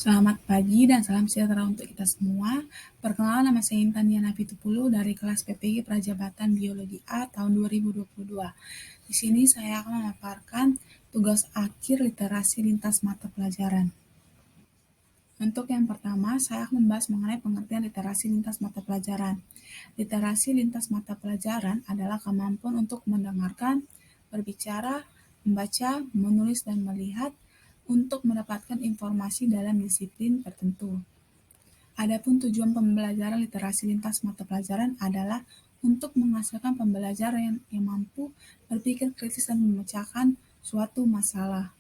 Selamat pagi dan salam sejahtera untuk kita semua. Perkenalkan, nama saya Intan Diana Pitupulu dari kelas PPG Prajabatan Biologi A tahun 2022. Di sini saya akan memaparkan tugas akhir literasi lintas mata pelajaran. Untuk yang pertama, saya akan membahas mengenai pengertian literasi lintas mata pelajaran. Literasi lintas mata pelajaran adalah kemampuan untuk mendengarkan, berbicara, membaca, menulis, dan melihat untuk mendapatkan informasi dalam disiplin tertentu. Adapun tujuan pembelajaran literasi lintas mata pelajaran adalah untuk menghasilkan pembelajaran yang mampu berpikir kritis dan memecahkan suatu masalah.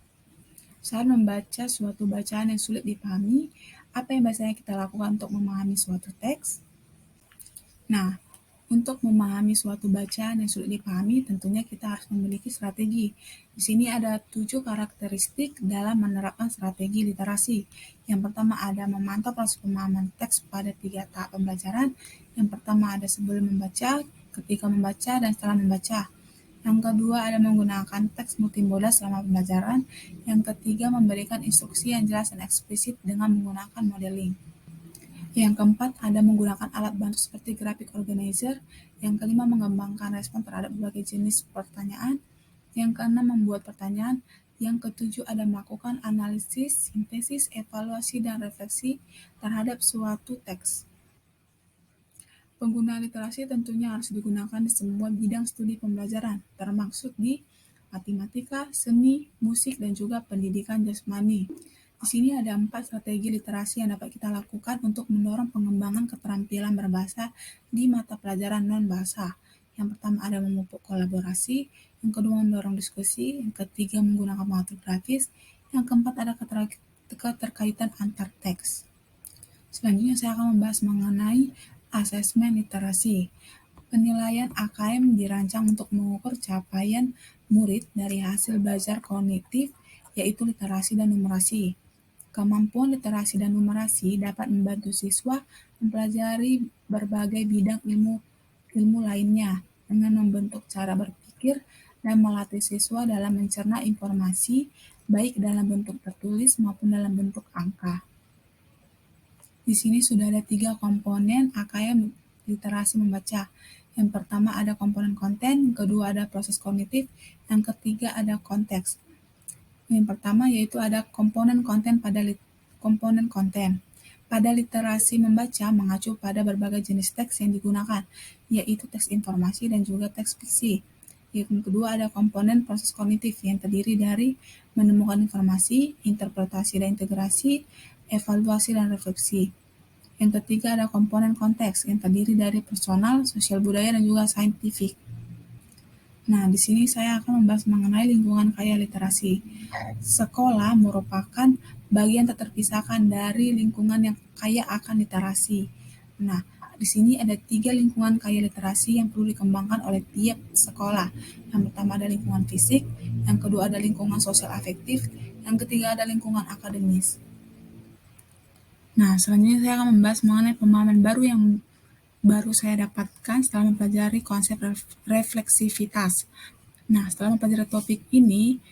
Saat membaca suatu bacaan yang sulit dipahami, apa yang biasanya kita lakukan untuk memahami suatu teks? Nah, untuk memahami suatu bacaan yang sulit dipahami, tentunya kita harus memiliki strategi. Di sini ada 7 karakteristik dalam menerapkan strategi literasi. Yang pertama ada memantau proses pemahaman teks pada 3 tahap pembelajaran. Yang pertama ada sebelum membaca, ketika membaca, dan setelah membaca. Yang kedua ada menggunakan teks multimoda selama pembelajaran. Yang ketiga memberikan instruksi yang jelas dan eksplisit dengan menggunakan modeling. Yang keempat, ada menggunakan alat bantu seperti graphic organizer. Yang kelima, mengembangkan respon terhadap berbagai jenis pertanyaan. Yang keenam, membuat pertanyaan. Yang ketujuh, ada melakukan analisis, sintesis, evaluasi, dan refleksi terhadap suatu teks. Penggunaan literasi tentunya harus digunakan di semua bidang studi pembelajaran, termasuk di matematika, seni, musik, dan juga pendidikan jasmani. Di sini ada 4 strategi literasi yang dapat kita lakukan untuk mendorong pengembangan keterampilan berbahasa di mata pelajaran non-bahasa. Yang pertama ada memupuk kolaborasi, yang kedua mendorong diskusi, yang ketiga menggunakan pengatur grafis, yang keempat ada keterkaitan antar teks. Selanjutnya saya akan membahas mengenai asesmen literasi. Penilaian AKM dirancang untuk mengukur capaian murid dari hasil belajar kognitif, yaitu literasi dan numerasi. Kemampuan literasi dan numerasi dapat membantu siswa mempelajari berbagai bidang ilmu lainnya dengan membentuk cara berpikir dan melatih siswa dalam mencerna informasi baik dalam bentuk tertulis maupun dalam bentuk angka. Di sini sudah ada 3 komponen AKM literasi membaca. Yang pertama ada komponen konten, yang kedua ada proses kognitif, yang ketiga ada konteks. Yang pertama yaitu ada komponen konten komponen konten. Pada literasi membaca mengacu pada berbagai jenis teks yang digunakan, yaitu teks informasi dan juga teks fiksi. Yang kedua ada komponen proses kognitif yang terdiri dari menemukan informasi, interpretasi dan integrasi, evaluasi dan refleksi. Yang ketiga ada komponen konteks yang terdiri dari personal, sosial budaya, dan juga saintifik. Nah, di sini saya akan membahas mengenai lingkungan kaya literasi. Sekolah merupakan bagian tak terpisahkan dari lingkungan yang kaya akan literasi. Nah, di sini ada 3 lingkungan kaya literasi yang perlu dikembangkan oleh tiap sekolah. Yang pertama ada lingkungan fisik, yang kedua ada lingkungan sosial afektif, yang ketiga ada lingkungan akademis. Nah, selanjutnya saya akan membahas mengenai pemahaman baru yang baru saya dapatkan setelah mempelajari konsep refleksivitas. Nah, setelah mempelajari topik ini,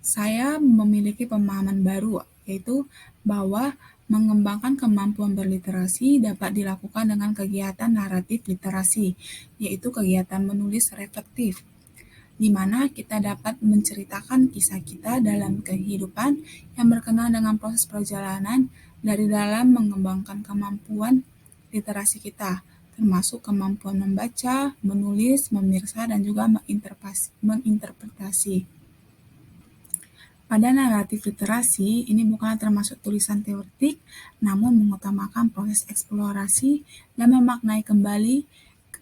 saya memiliki pemahaman baru, yaitu bahwa mengembangkan kemampuan berliterasi dapat dilakukan dengan kegiatan naratif literasi, yaitu kegiatan menulis reflektif, di mana kita dapat menceritakan kisah kita dalam kehidupan yang berkenaan dengan proses perjalanan dari dalam mengembangkan kemampuan literasi kita, termasuk kemampuan membaca, menulis, memirsa, dan juga menginterpretasi. Pada naratif literasi, ini bukan termasuk tulisan teoretik, namun mengutamakan proses eksplorasi dan memaknai kembali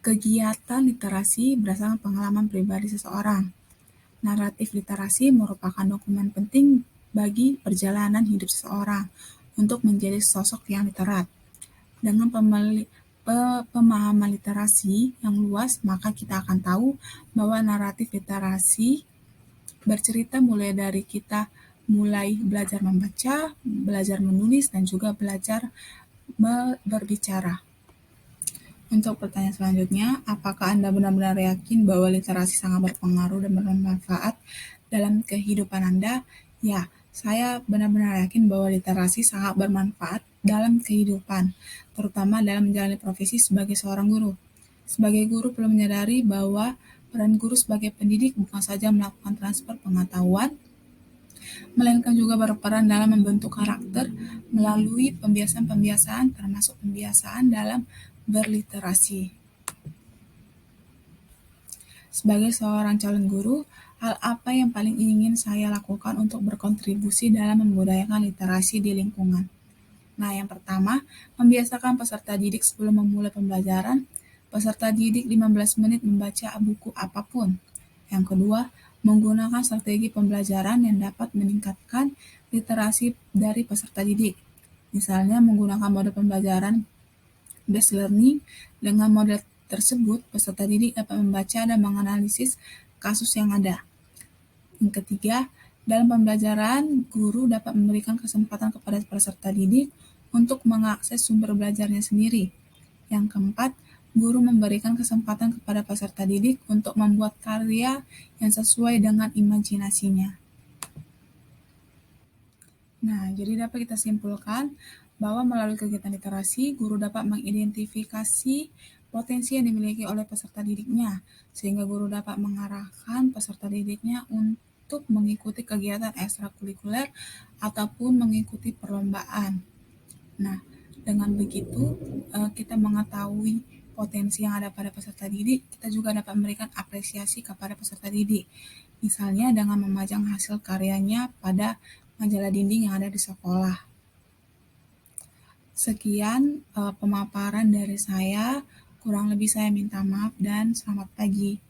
kegiatan literasi berdasarkan pengalaman pribadi seseorang. Naratif literasi merupakan dokumen penting bagi perjalanan hidup seseorang untuk menjadi sosok yang literat. Dengan pemahaman literasi yang luas, maka kita akan tahu bahwa naratif literasi bercerita mulai dari kita mulai belajar membaca, belajar menulis, dan juga belajar berbicara. Untuk pertanyaan selanjutnya, apakah Anda benar-benar yakin bahwa literasi sangat berpengaruh dan bermanfaat dalam kehidupan Anda? Ya, Saya benar-benar yakin bahwa literasi sangat bermanfaat dalam kehidupan, terutama dalam menjalani profesi sebagai seorang guru. Sebagai guru perlu menyadari bahwa peran guru sebagai pendidik bukan saja melakukan transfer pengetahuan, melainkan juga berperan dalam membentuk karakter melalui pembiasaan-pembiasaan termasuk pembiasaan dalam berliterasi. Sebagai seorang calon guru, hal apa yang paling ingin saya lakukan untuk berkontribusi dalam membudayakan literasi di lingkungan? Nah, yang pertama, membiasakan peserta didik sebelum memulai pembelajaran. Peserta didik 15 menit membaca buku apapun. Yang kedua, menggunakan strategi pembelajaran yang dapat meningkatkan literasi dari peserta didik. Misalnya menggunakan mode pembelajaran based learning. Dengan model tersebut, peserta didik dapat membaca dan menganalisis kasus yang ada. Yang ketiga, dalam pembelajaran, guru dapat memberikan kesempatan kepada peserta didik untuk mengakses sumber belajarnya sendiri. Yang keempat, guru memberikan kesempatan kepada peserta didik untuk membuat karya yang sesuai dengan imajinasinya. Nah, jadi dapat kita simpulkan bahwa melalui kegiatan literasi, guru dapat mengidentifikasi potensi yang dimiliki oleh peserta didiknya, sehingga guru dapat mengarahkan peserta didiknya untuk mengikuti kegiatan ekstrakurikuler ataupun mengikuti perlombaan. Nah, dengan begitu kita mengetahui potensi yang ada pada peserta didik, kita juga dapat memberikan apresiasi kepada peserta didik. Misalnya dengan memajang hasil karyanya pada majalah dinding yang ada di sekolah. Sekian pemaparan dari saya, kurang lebih saya minta maaf dan selamat pagi.